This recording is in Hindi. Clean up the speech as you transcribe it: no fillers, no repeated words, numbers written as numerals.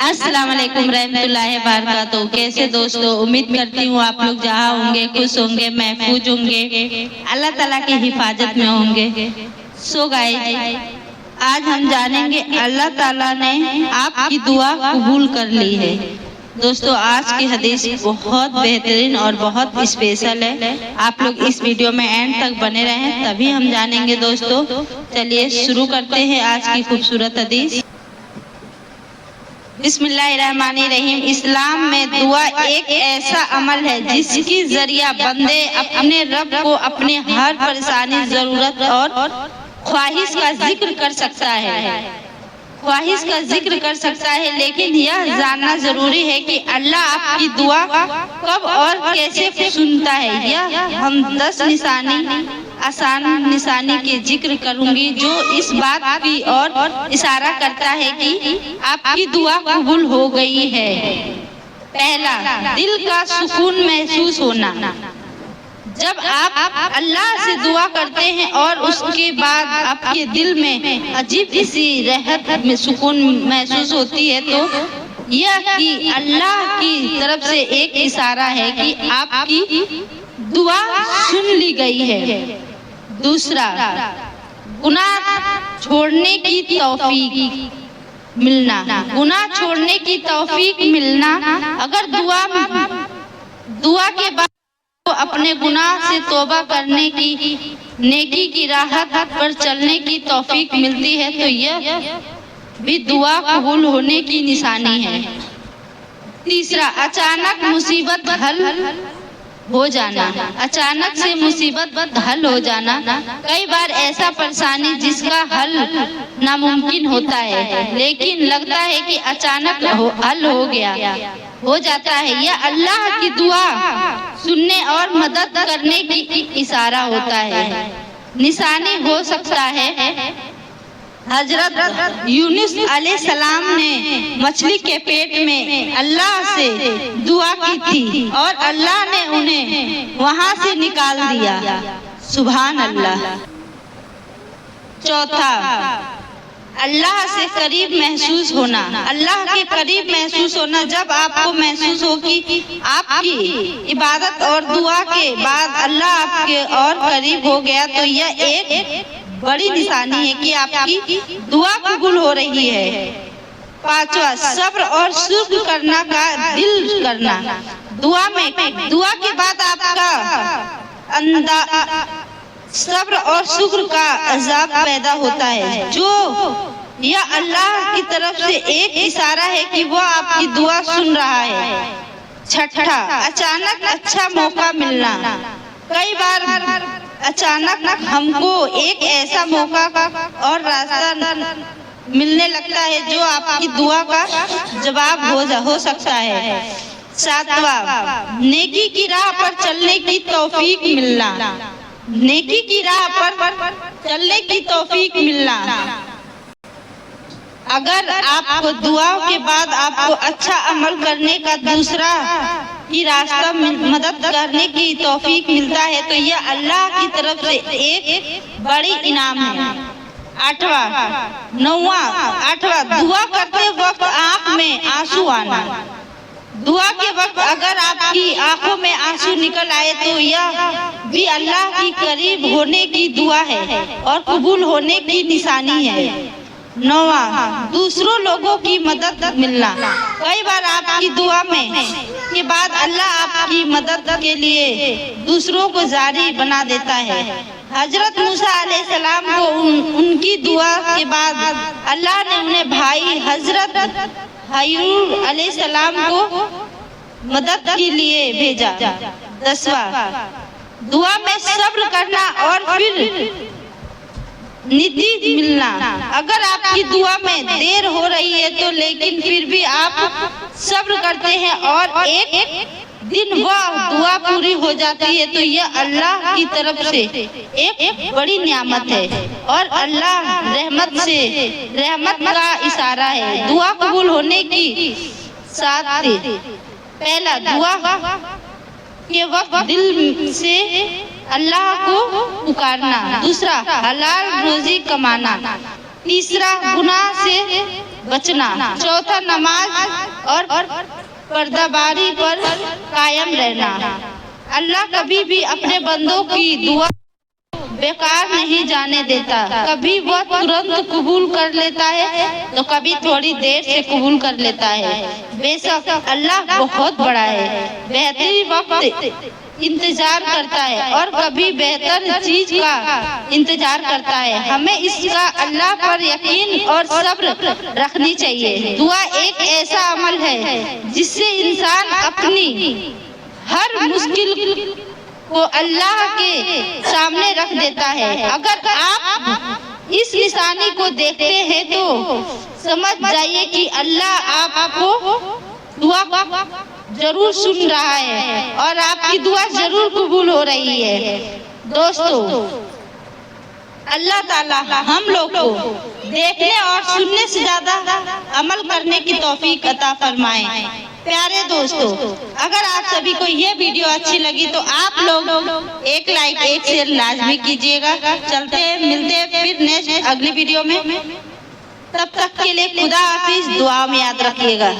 अस्सलाम वालेकुम रहमतुल्लाहि बरकातहू। कैसे दोस्तों, उम्मीद करती हूँ आप लोग जहाँ होंगे खुश होंगे, महफूज होंगे, अल्लाह ताला की हिफाजत में होंगे। सो गाइस, आज हम जानेंगे अल्लाह ताला ने आपकी दुआ कबूल कर ली है। दोस्तों, आज की हदीस बहुत बेहतरीन और बहुत स्पेशल है। आप लोग इस वीडियो में एंड तक बने रहें, तभी हम जानेंगे। दोस्तों चलिए शुरू करते हैं आज की खूबसूरत हदीस। बिस्मिल्लाहिर्रहमानिर्रहीम। इस्लाम में दुआ एक ऐसा अमल है जिसकी जरिया बंदे अपने रब को अपने हर परेशानी, जरूरत और ख्वाहिश का जिक्र कर सकता है। लेकिन यह जानना जरूरी है कि अल्लाह आपकी दुआ कब और कैसे सुनता है। यह हम 10 आसान निशानी के जिक्र करूंगी जो इस बात की ओर इशारा करता है कि आपकी दुआ कबूल हो गई है। पहला, दिल का सुकून महसूस होना। जब आप अल्लाह से दुआ करते हैं और उसके बाद आपके दिल में अजीब सी राहत में सुकून महसूस होती है, तो यह कि अल्लाह की तरफ से एक इशारा है कि आपकी दुआ सुन ली गई है। दूसरा, गुनाह छोड़ने की तौफीक मिलना। गुनाह छोड़ने की तौफीक मिलना। अगर दुआ के बाद तो अपने गुनाह से तौबा करने की, नेकी की राह पर चलने की तौफीक मिलती है, तो यह भी दुआ कबूल होने की निशानी है। तीसरा, अचानक मुसीबत हल हो जाना। अचानक से मुसीबत हल हो जाना। कई बार ऐसा परेशानी जिसका हल नामुमकिन होता है, लेकिन लगता है कि अचानक हल हो जाता है। यह अल्लाह की दुआ सुनने और मदद करने की इशारा होता है। निशानी हो सकता है, हजरत यूनुस अलैहिस्सलाम ने मछली के पेट में अल्लाह से दुआ की थी और अल्लाह ने उन्हें वहां से निकाल दिया। सुभान अल्लाह। चौथा, अल्लाह से करीब महसूस होना। अल्लाह के करीब महसूस होना। जब आपको महसूस हो कि आपकी इबादत और दुआ के बाद अल्लाह आपके और करीब हो गया, तो यह एक बड़ी निशानी है कि आपकी दुआ कबूल हो रही है। पांचवा, सब्र और शुक्र करना का दिल करना। दुआ के बाद आपका सब्र और शुक्र का अज़ाब पैदा होता है, जो यह अल्लाह की तरफ से एक इशारा है कि वो आपकी दुआ सुन रहा है। छठा, अचानक अच्छा मौका मिलना। कई बार अचानक हमको एक ऐसा मौका और रास्ता मिलने लगता है जो आपकी दुआ का जवाब हो सकता है। सातवां, नेकी की राह पर चलने की तौफीक मिलना। नेकी की राह पर चलने की तौफीक मिलना। अगर आपको दुआओं के बाद आपको अच्छा अमल करने का दूसरा की रास्ता मदद करने की तौफीक मिलता है, तो यह अल्लाह की तरफ से एक बड़ी इनाम है। आठवां, दुआ करते वक्त आंख में आंसू आना। दुआ के वक्त अगर आपकी आंखों में आंसू निकल आए, तो यह भी अल्लाह की करीब होने की दुआ है और कबूल होने की निशानी है। 9वां, दूसरों लोगों की मदद मिलना। कई बार आपकी दुआ में के बाद अल्लाह आपकी मदद के लिए दूसरों को जारी बना देता है। हजरत मूसा अलैहिस्सलाम को उनकी दुआ के बाद अल्लाह ने उन्हें भाई हजरत हारून अलैहिस्सलाम को मदद के लिए भेजा। 10वां, दुआ में सब्र करना और फिर निधि मिलना। अगर आपकी दुआ में देर हो रही है, तो लेकिन फिर भी आप सब्र करते हैं और एक दिन वह दुआ पूरी हो जाती है, तो यह अल्लाह की तरफ से एक बड़ी नियामत है और अल्लाह रहमत का इशारा है। दुआ कबूल होने की साथ, पहला, दुआ के वक्त दिल से अल्लाह को पुकारना। दूसरा, हलाल रोजी कमाना। तीसरा, गुनाह से बचना। चौथा, नमाज और पर्दाबारी पर कायम रहना। अल्लाह कभी भी अपने बंदों की दुआ बेकार नहीं जाने देता। कभी वह तुरंत कबूल कर लेता है तो कभी थोड़ी देर से कबूल कर लेता है। बेशक अल्लाह बहुत बड़ा है, बेहतरीन वक्त इंतजार करता है और कभी बेहतर चीज का इंतजार करता है। हमें इसका अल्लाह पर यकीन और सब्र रखनी चाहिए। दुआ एक ऐसा अमल है जिससे इंसान अपनी हर मुश्किल को अल्लाह के सामने रख देता है। अगर आप इस निशानी को देखते हैं तो समझ जाइए कि अल्लाह आपको दुआ जरूर सुन रहा है और आपकी दुआ जरूर कबूल हो रही है। दोस्तों, अल्लाह ताला हम लोग को देखने और सुनने से ज्यादा अमल करने की तौफीक अता फरमाए। प्यारे दोस्तों, अगर आप सभी को ये वीडियो अच्छी लगी तो आप लोग एक लाइक एक शेयर लाजमी कीजिएगा। चलते हैं, मिलते हैं फिर नेक्स्ट अगली वीडियो में। तब तक के लिए खुदा हाफिज, दुआ में याद रखिएगा।